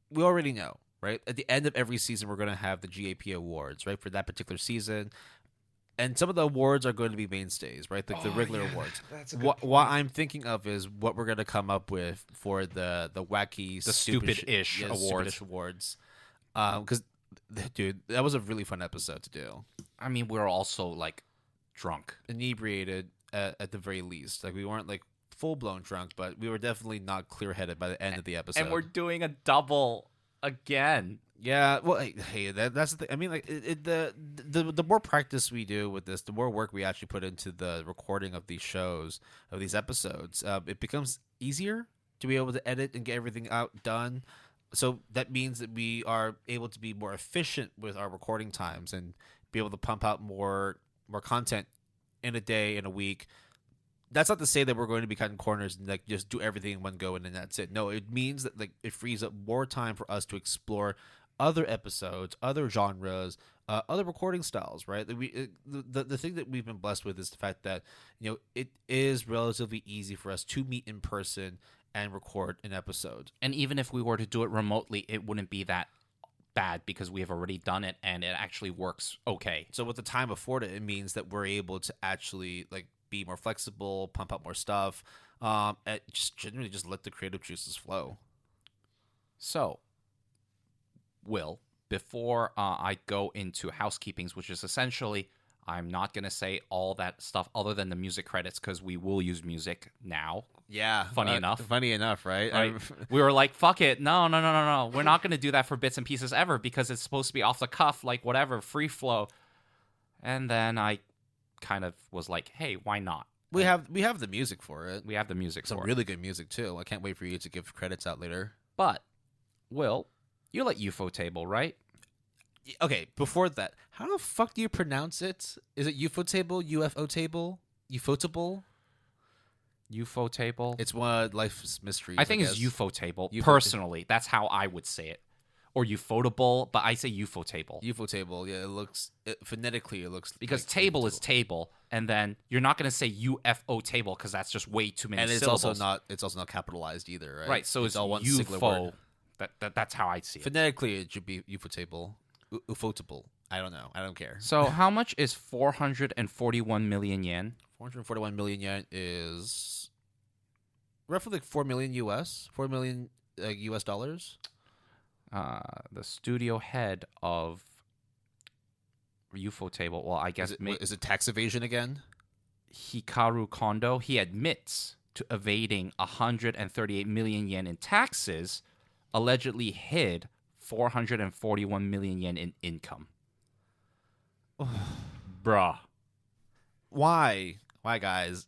we already know, right? At the end of every season, we're going to have the GAP awards, right, for that particular season. And some of the awards are going to be mainstays, right? Like the regular awards. That's a good point. What I'm thinking of is what we're going to come up with for the wacky, stupid-ish awards. Because, dude, that was a really fun episode to do. I mean, we were also, like, drunk. Inebriated at the very least. Like, we weren't, like, full-blown drunk, but we were definitely not clear-headed by the end of the episode. And we're doing a double again. Yeah, well, hey, that's the thing. I mean, like, the more practice we do with this, the more work we actually put into the recording of these shows, of these episodes, it becomes easier to be able to edit and get everything done. So that means that we are able to be more efficient with our recording times and be able to pump out more content in a day, in a week. That's not to say that we're going to be cutting corners and, like, just do everything in one go and then that's it. No, it means that, like, it frees up more time for us to explore other episodes, other genres, other recording styles, right? The thing that we've been blessed with is the fact that, it is relatively easy for us to meet in person and record an episode. And even if we were to do it remotely, it wouldn't be that bad because we have already done it and it actually works okay. So with the time afforded, it means that we're able to actually, like, be more flexible, pump out more stuff, and just generally just let the creative juices flow. So, Will, before I go into housekeepings, which is essentially, I'm not going to say all that stuff other than the music credits because we will use music now. Yeah. Funny enough. Funny enough, right? Right? We were like, fuck it. No. We're not going to do that for bits and pieces ever because it's supposed to be off the cuff, like whatever, free flow. And then I kind of was like, hey, why not? We have the music for it. We have the music Some for it. really good music, too. I can't wait for you to give credits out later. But, Will, you like UFO Table, right? Okay, before that, how the fuck do you pronounce it? Is it UFO Table, UFO Table, Ufotable? UFO Table? It's one of Life's Mysteries. I think it's UFO Table. Personally, that's how I would say it. Or Ufotable, but I say UFO Table. UFO Table, yeah, phonetically it looks because like table is table, and then you're not going to say UFO Table because that's just way too many syllables. And it's also not capitalized either, right? Right, so it's all one UFO. singular word. That's how I see it. Phonetically, it should be ufotable. Ufotable. I don't know. I don't care. So how much is 441 million yen? 441 million yen is roughly like 4 million US. 4 million US dollars. The studio head of Ufotable. Well, I guess Is it tax evasion again? Hikaru Kondo. He admits to evading 138 million yen in taxes, allegedly hid 441 million yen in income. Bruh. Why? Why, guys?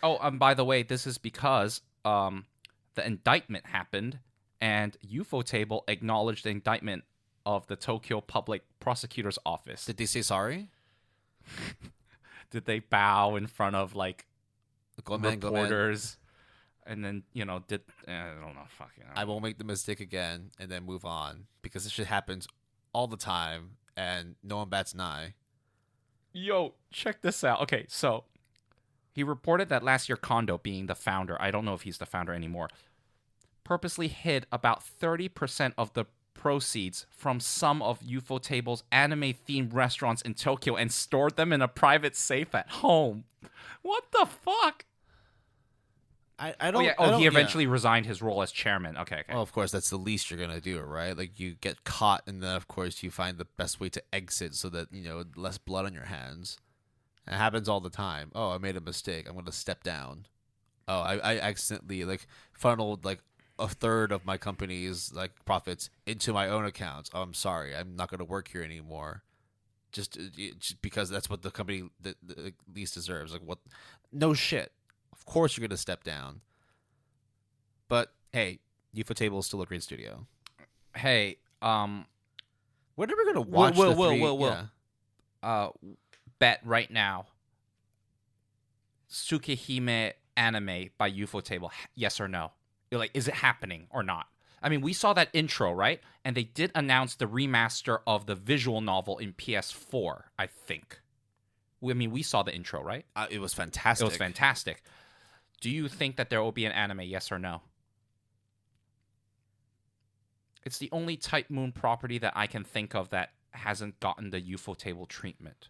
Oh, by the way, this is because the indictment happened, and Ufotable acknowledged the indictment of the Tokyo Public Prosecutor's Office. Did they say sorry? Did they bow in front of like Reporters? reporters? And then I don't know. Fucking. I won't make the mistake again, and then move on, because this shit happens all the time, and no one bats an eye. Yo, check this out. Okay, so he reported that last year Kondo, being the founder, I don't know if he's the founder anymore, purposely hid about 30% of the proceeds from some of Ufotable's anime-themed restaurants in Tokyo and stored them in a private safe at home. What the fuck? I don't. He eventually resigned his role as chairman. Okay. Well, of course, that's the least you're gonna do, right? Like, you get caught, and then of course you find the best way to exit so that less blood on your hands. It happens all the time. Oh, I made a mistake. I'm gonna step down. Oh, I accidentally funneled a third of my company's profits into my own accounts. Oh, I'm sorry. I'm not gonna work here anymore. Just because that's what the company the least deserves. What? No shit. Of course you're gonna step down. But hey, Ufotable is still a great studio. Hey, when are we gonna watch the three? Yeah. Bet right now. Tsukihime anime by Ufotable. Yes or no? You're like, is it happening or not? I mean, we saw that intro, right? And they did announce the remaster of the visual novel in PS4, I think. We saw the intro, right? It was fantastic. It was fantastic. Do you think that there will be an anime, yes or no? It's the only Type Moon property that I can think of that hasn't gotten the Ufotable treatment.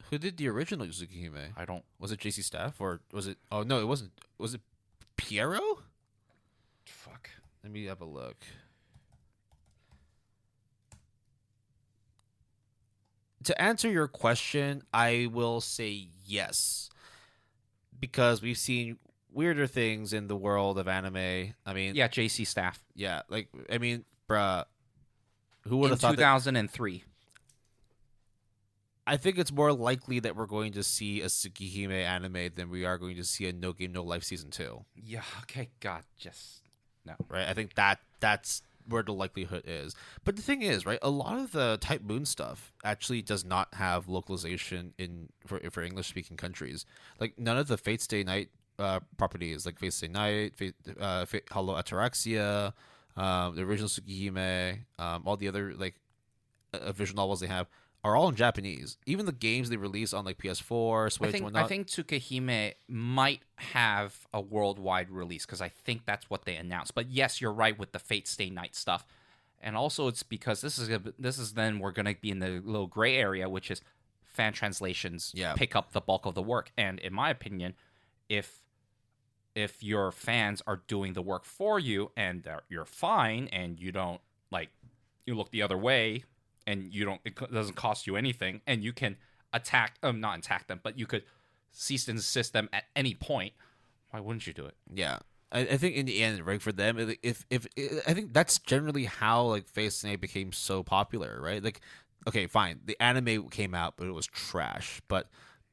Who did the original Tsukihime? I don't... Was it JC Staff, or was it... Oh, no, it wasn't. Was it Piero? Fuck. Let me have a look. To answer your question, I will say yes. Because we've seen weirder things in the world of anime. I mean... Yeah, JC Staff. Yeah, bruh. Who would have thought in 2003. I think it's more likely that we're going to see a Tsukihime anime than we are going to see a No Game No Life Season 2. Yeah, okay, God, just... No. Right? I think that's where the likelihood is. But the thing is, right, a lot of the Type Moon stuff actually does not have localization for English-speaking countries. None of the Fate Stay Night properties, like Fate Stay Night, Hollow Ataraxia, the original Tsukihime, all the other visual novels they have, are all in Japanese. Even the games they release on PS4, Switch, and whatnot. I think Tsukihime might have a worldwide release because I think that's what they announced. But yes, you're right with the Fate Stay Night stuff, and also it's because this is then we're gonna be in the little gray area, which is fan translations pick up the bulk of the work. And in my opinion, if your fans are doing the work for you and you're fine and you don't you look the other way. And it doesn't cost you anything, and you can not attack them, but you could cease and desist them at any point. Why wouldn't you do it? Yeah, I think in the end, right, for them, if I think that's generally how Fate Stay Night became so popular, right? Okay, fine, the anime came out, but it was trash. But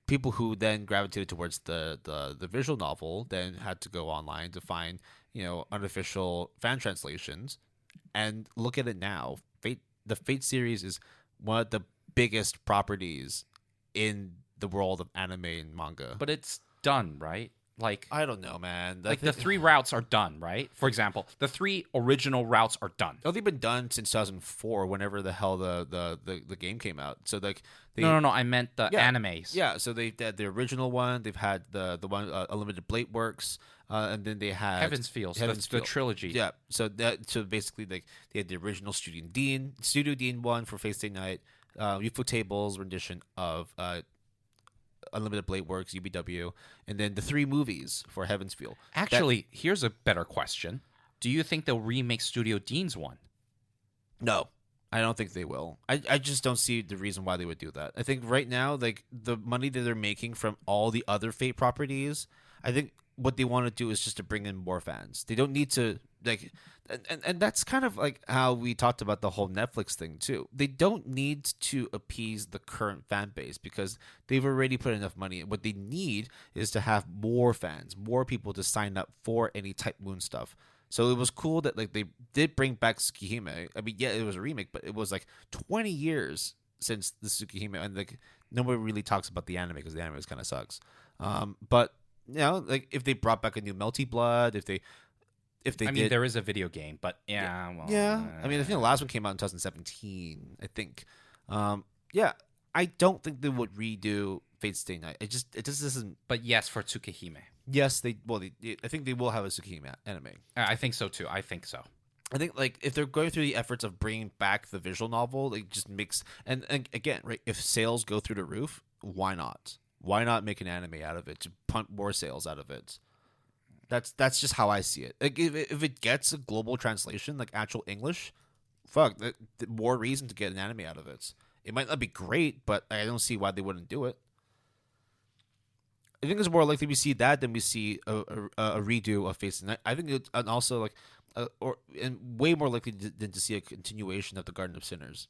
people who then gravitated towards the visual novel then had to go online to find unofficial fan translations, and look at it now. The Fate series is one of the biggest properties in the world of anime and manga. But it's done, right? Like, I don't know, man. like the 3 routes are done, right? For example, the 3 original routes are done. Oh, they've been done since 2004, whenever the hell the game came out. So like they No, I meant the Yeah. animes. yeah, so they've had the original one. They've had the one Unlimited Blade Works, and then they had Heaven's Feels, Heaven's the Feel. trilogy. Yeah, so basically like they had the original Studio Dean one for Fate Stay Night, Ufotable rendition of Unlimited Blade Works UBW, and then the 3 movies for Heaven's Feel. Actually, here's a better question. Do you think they'll remake Studio Dean's one? No, I don't think they will. I just don't see the reason why they would do that. I think right now, like the money that they're making from all the other Fate properties, I think what they want to do is just to bring in more fans. They don't need to like, and that's kind of like how we talked about the whole Netflix thing too. They don't need to appease the current fan base because they've already put enough money in. What they need is to have more fans, more people to sign up for any Type Moon stuff. So it was cool that like they did bring back Tsukihime. I mean, yeah, it was a remake, but it was like 20 years since the Tsukihime, and like nobody really talks about the anime because the anime kind of sucks. But like if they brought back a new Melty Blood, if they I mean, there is a video game, but yeah, well, yeah. I mean, I think the last one came out in 2017. I think. Yeah, I don't think they would redo Fate Stay Night. It just isn't. But yes, for Tsukihime. Yes, I think they will have a Tsukihime anime. I think so too. I think so. I think like if they're going through the efforts of bringing back the visual novel, it just makes and again, right? If sales go through the roof, why not? Why not make an anime out of it to punt more sales out of it? That's just how I see it. Like if it gets a global translation, like actual English, fuck, more reason to get an anime out of it. It might not be great, but I don't see why they wouldn't do it. I think it's more likely we see that than we see a redo of Face. And I think it's and also like and way more likely than to see a continuation of the Garden of Sinners.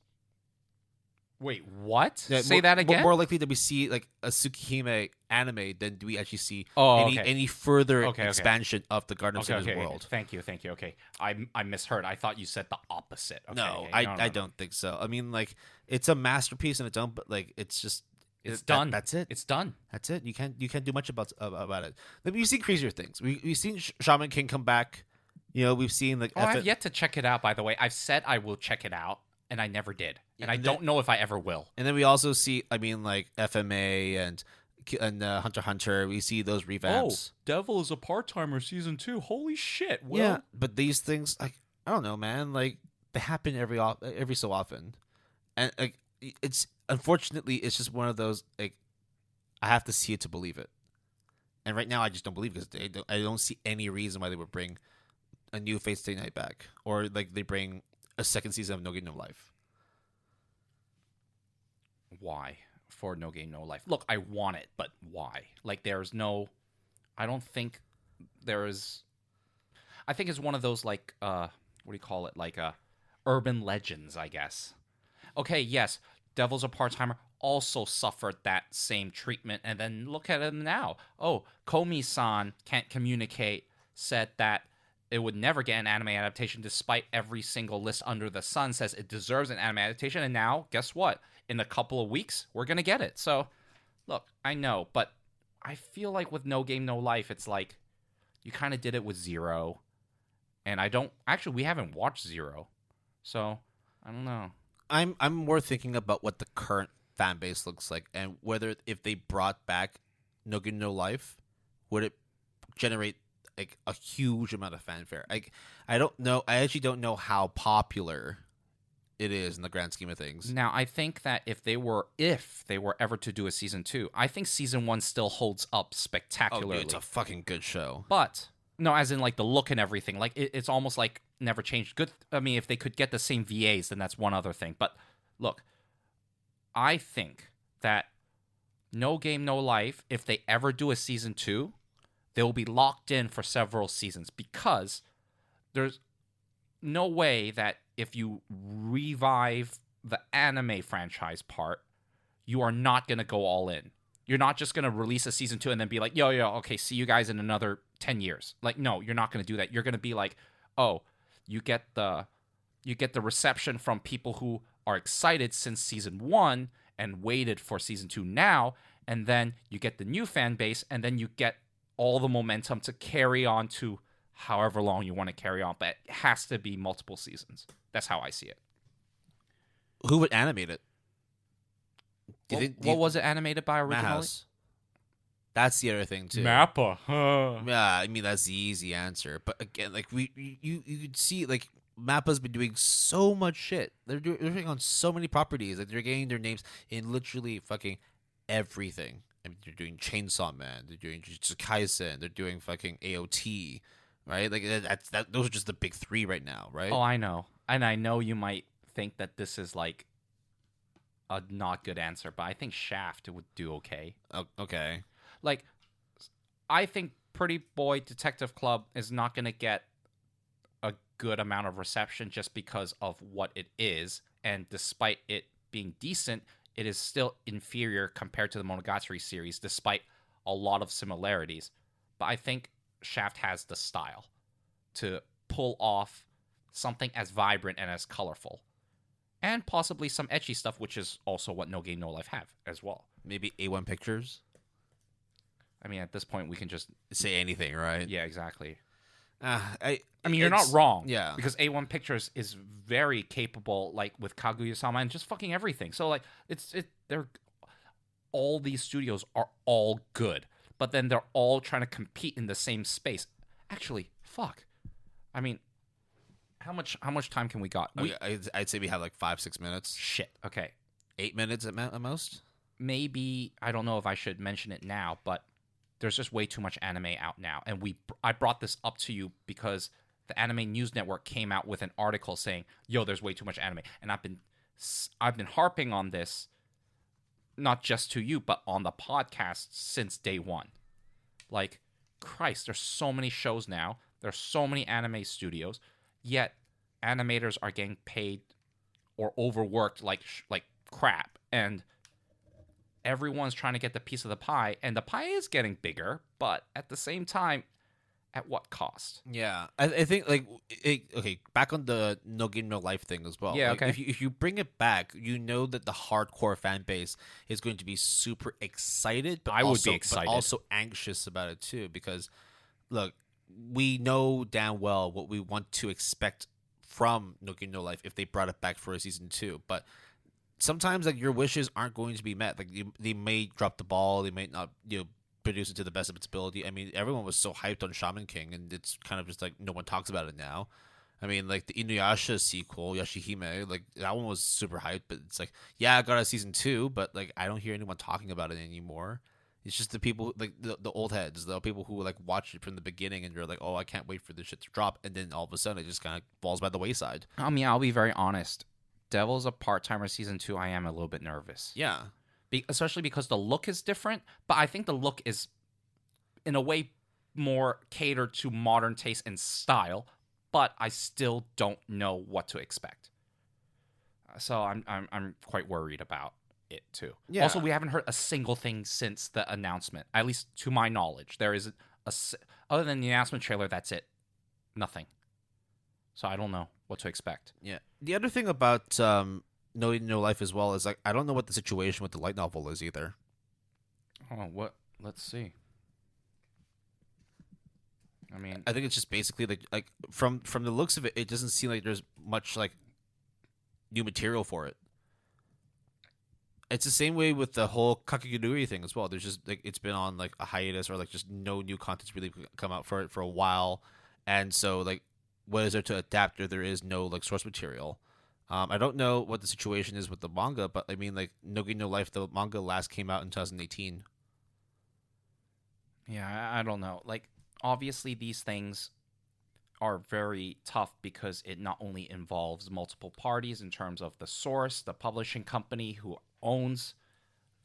Wait, what? Yeah, Say that again. More likely that we see like a Tsukihime anime than do we actually see okay. any further Okay. expansion of the Garden of Sinners Okay. world. Thank you. Okay, I misheard. I thought you said the opposite. Okay, No, okay. I don't think so. I mean, like it's a masterpiece in its own, but like it's just It's done. That's it. It's done. That's it. You can't do much about it. Like, we've seen crazier things. We've seen Shaman King come back. You know, we've seen like I've yet to check it out. By the way, I've said I will check it out, and I never did, and I don't know if I ever will. And then we also see, I mean, like FMA and Hunter x Hunter. We see those revamps. Devil is a part-timer season 2. Holy shit! Will. Yeah, but these things, like I don't know, man. Like they happen every so often, and like it's unfortunately it's just one of those like I have to see it to believe it. And right now I just don't believe because I don't see any reason why they would bring a new Fate Stay Night back or like they bring a second season of No Game No Life. Why? For No Game No Life. Look, I want it, but why? Like there's no I don't think there is I think it's one of those like what do you call it? Like urban legends, I guess. Okay, yes, Devil's a part-timer also suffered that same treatment, and then look at him now. Oh, Komi-san can't communicate, said that it would never get an anime adaptation despite every single list under the sun says it deserves an anime adaptation, and now, guess what? In a couple of weeks, we're going to get it. So, look, I know, but I feel like with No Game No Life, it's like you kind of did it with Zero, and we haven't watched Zero, so I don't know. I'm more thinking about what the current fan base looks like and whether if they brought back No Game No Life, would it generate like a huge amount of fanfare? I don't know. I actually don't know how popular it is in the grand scheme of things. Now, I think that if they were ever to do a season 2, I think season 1 still holds up spectacularly. Oh, dude, it's a fucking good show. But no, as in like the look and everything, like it's almost like never changed. Good. I mean, if they could get the same VAs, then that's one other thing. But look, I think that No Game No Life, if they ever do a season 2, they will be locked in for several seasons because there's no way that if you revive the anime franchise part, you are not going to go all in. You're not just going to release a season 2 and then be like, yo, okay, see you guys in another 10 years. Like, no, you're not going to do that. You're going to be like, oh, you get the reception from people who are excited since season 1 and waited for season 2 now, and then you get the new fan base, and then you get all the momentum to carry on to however long you want to carry on, but it has to be multiple seasons. That's how I see it. Who would animate it? What was it animated by originally? Madhouse. That's the other thing too. Mappa. Yeah, I mean that's the easy answer. But again, like you could see like Mappa's been doing so much shit. They're working on so many properties. Like they're getting their names in literally fucking everything. I mean, they're doing Chainsaw Man. They're doing Jujutsu Kaisen. They're doing fucking AOT. Right? Like that. Those are just the big three right now. Right? Oh, I know, and I know you might think that this is like a not good answer, but I think Shaft would do okay. Okay. Like, I think Pretty Boy Detective Club is not going to get a good amount of reception just because of what it is. And despite it being decent, it is still inferior compared to the Monogatari series, despite a lot of similarities. But I think Shaft has the style to pull off something as vibrant and as colorful. And possibly some ecchi stuff, which is also what No Game No Life have as well. Maybe A1 Pictures. I mean, at this point, we can just say anything, right? Yeah, exactly. I mean, you're not wrong. Yeah. Because A1 Pictures is very capable, like with Kaguya-sama and just fucking everything. So, like, they're all these studios are all good, but then they're all trying to compete in the same space. Actually, fuck. I mean, how much time can we got? I'd say we have like 5-6 minutes. Shit. Okay. 8 minutes at most. Maybe I don't know if I should mention it now, but there's just way too much anime out now, and I brought this up to you because the Anime News Network came out with an article saying, "Yo, there's way too much anime," and I've been harping on this, not just to you, but on the podcast since day one. Like, Christ, there's so many shows now. There's so many anime studios, yet animators are getting paid or overworked like crap, and everyone's trying to get the piece of the pie, and the pie is getting bigger, but at the same time, at what cost? Yeah, I think like okay, back on the No Game No Life thing as well. Yeah, like, okay. If you bring it back, you know that the hardcore fan base is going to be super excited, but I would also, be excited, but also anxious about it too, because look, we know damn well what we want to expect from No Game No Life if they brought it back for a season 2, but sometimes like your wishes aren't going to be met. Like they may drop the ball, they may not, produce it to the best of its ability. I mean, everyone was so hyped on Shaman King, and it's kind of just like no one talks about it now. I mean, like the Inuyasha sequel, Yashihime, like that one was super hyped, but it's like, yeah, I got a season 2, but like I don't hear anyone talking about it anymore. It's just the people like the old heads, the people who like watched it from the beginning and you're like, oh, I can't wait for this shit to drop, and then all of a sudden it just kind of falls by the wayside. I mean, I'll be very honest. Devil's a Part-Timer season 2, I am a little bit nervous. Yeah. Especially because the look is different, but I think the look is, in a way, more catered to modern taste and style, but I still don't know what to expect. So I'm quite worried about it, too. Yeah. Also, we haven't heard a single thing since the announcement, at least to my knowledge. There is other than the announcement trailer, that's it. Nothing. So I don't know what to expect. Yeah. The other thing about No No Life as well is like I don't know what the situation with the light novel is either. Oh, what? Let's see. I mean, I think it's just basically like from the looks of it, it doesn't seem like there's much like new material for it. It's the same way with the whole Kakegurui thing as well. There's just like it's been on like a hiatus or like just no new content's really come out for it for a while, and so like what is there to adapt? Or there is no like source material. I don't know what the situation is with the manga, but I mean like No Game No Life, the manga last came out in 2018. Yeah, I don't know. Like obviously these things are very tough because it not only involves multiple parties in terms of the source, the publishing company who owns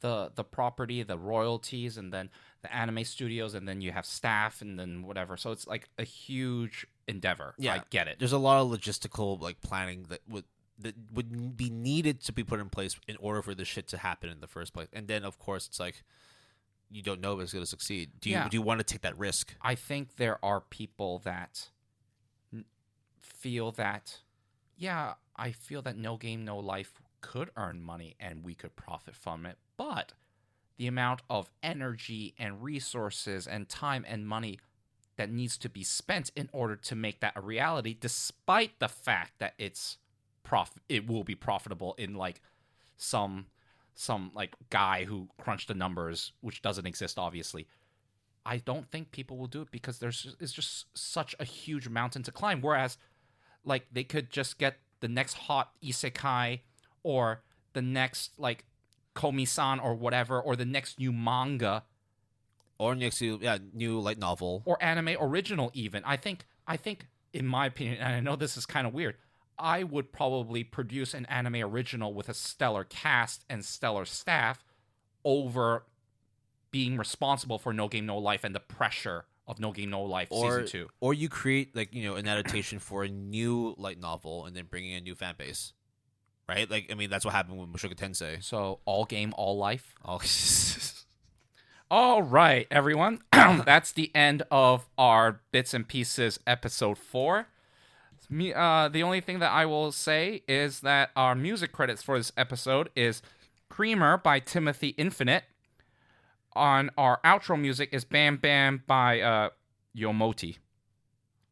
the property, the royalties, and then the anime studios, and then you have staff, and then whatever. So it's like a huge endeavor. Yeah, I get it. There's a lot of logistical like planning that would be needed to be put in place in order for this shit to happen in the first place. And then of course it's like you don't know if it's going to succeed. Do you want to take that risk? I think there are people that feel that, yeah, I feel that No Game No Life could earn money and we could profit from it, but the amount of energy and resources and time and money that needs to be spent in order to make that a reality, despite the fact that it will be profitable in like some like guy who crunched the numbers, which doesn't exist obviously. I don't think people will do it because it's just such a huge mountain to climb. Whereas, like, they could just get the next hot isekai or the next like komi-san or whatever, or the next new manga or next to new light novel or anime original. Even I think in my opinion, and I know this is kind of weird, I would probably produce an anime original with a stellar cast and stellar staff over being responsible for No Game No Life and the pressure of No Game No Life season 2. Or you create like an adaptation for a new light novel and then bring in a new fan base, right? Like, I mean, that's what happened with Mushoku Tensei. So all game, all life. Oh. All right, everyone. That's the end of our Bits and Pieces episode 4. The only thing that I will say is that our music credits for this episode is Creamer by Timothy Infinite. On our outro music is Bam Bam by Yomoti.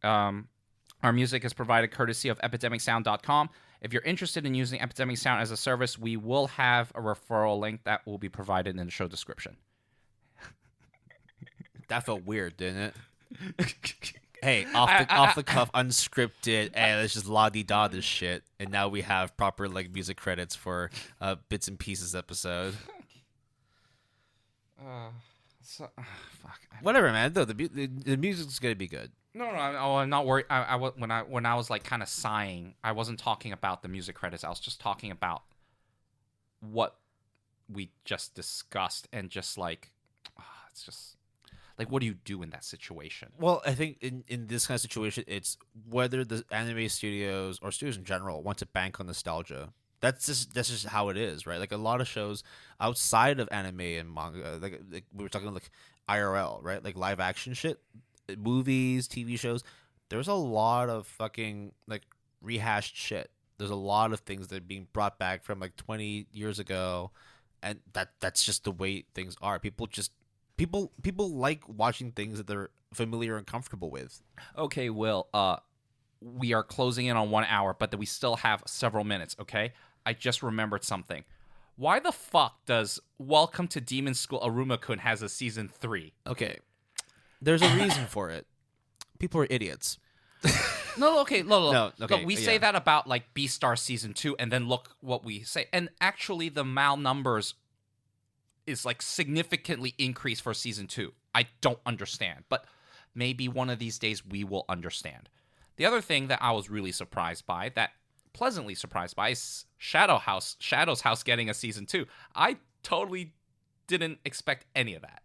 Our music is provided courtesy of epidemicsound.com. If you're interested in using Epidemic Sound as a service, we will have a referral link that will be provided in the show description. That felt weird, didn't it? Hey, off the cuff, unscripted, hey, let's just la-di-da this shit. And now we have proper like music credits for Bits and Pieces episode. Fuck. Whatever, man. Though the music's gonna be good. No, I'm not worried. When I was like kind of sighing, I wasn't talking about the music credits. I was just talking about what we just discussed, and just like, it's just like, what do you do in that situation? Well, I think in this kind of situation, it's whether the anime studios or studios in general want to bank on nostalgia. That's just how it is, right? Like a lot of shows outside of anime and manga, like we were talking like IRL, right? Like live action shit, movies, TV shows. There's a lot of fucking like rehashed shit. There's a lot of things that are being brought back from like 20 years ago, and that's just the way things are. People like watching things that they're familiar and comfortable with. Okay, Will. We are closing in on 1 hour, but we still have several minutes. Okay. I just remembered something. Why the fuck does Welcome to Demon School Aruma-kun has a season 3? Okay. There's a reason for it. People are idiots. No, okay. Okay, Look, we say that about like Beastar season 2, and then look what we say. And actually the Mal numbers is like significantly increased for season 2. I don't understand, but maybe one of these days we will understand. The other thing that I was really pleasantly surprised by is Shadow's House getting a season 2. I totally didn't expect any of that.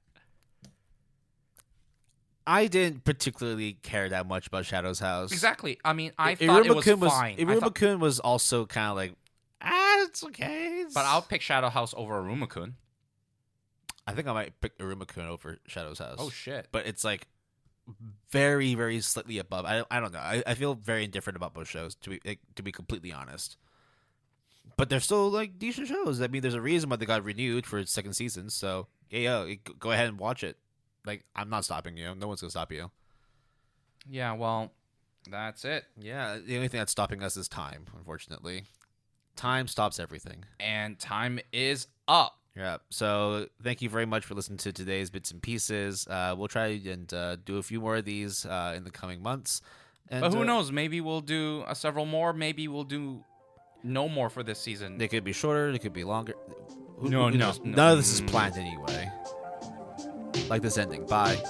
I didn't particularly care that much about Shadow's House. Exactly. I mean, I thought it was fine. Iruma-kun was also kind of like, it's okay. But I'll pick Shadow House over Aruma-kun. I think I might pick Iruma-kun over Shadow's House. Oh, shit. But it's like very, very slightly above. I don't know. I feel very indifferent about both shows, to be completely honest. But they're still like decent shows. I mean, there's a reason why they got renewed for its second season. So go ahead and watch it. Like, I'm not stopping you. No one's gonna stop you. Yeah, well, that's it. Yeah, the only thing that's stopping us is time. Unfortunately, time stops everything. And time is up. Yeah. So thank you very much for listening to today's Bits and Pieces. We'll try and do a few more of these in the coming months. And, but who knows? Maybe we'll do several more. Maybe we'll do no more for this season. They could be shorter. They could be longer. No. None of this is planned anyway. Like this ending. Bye.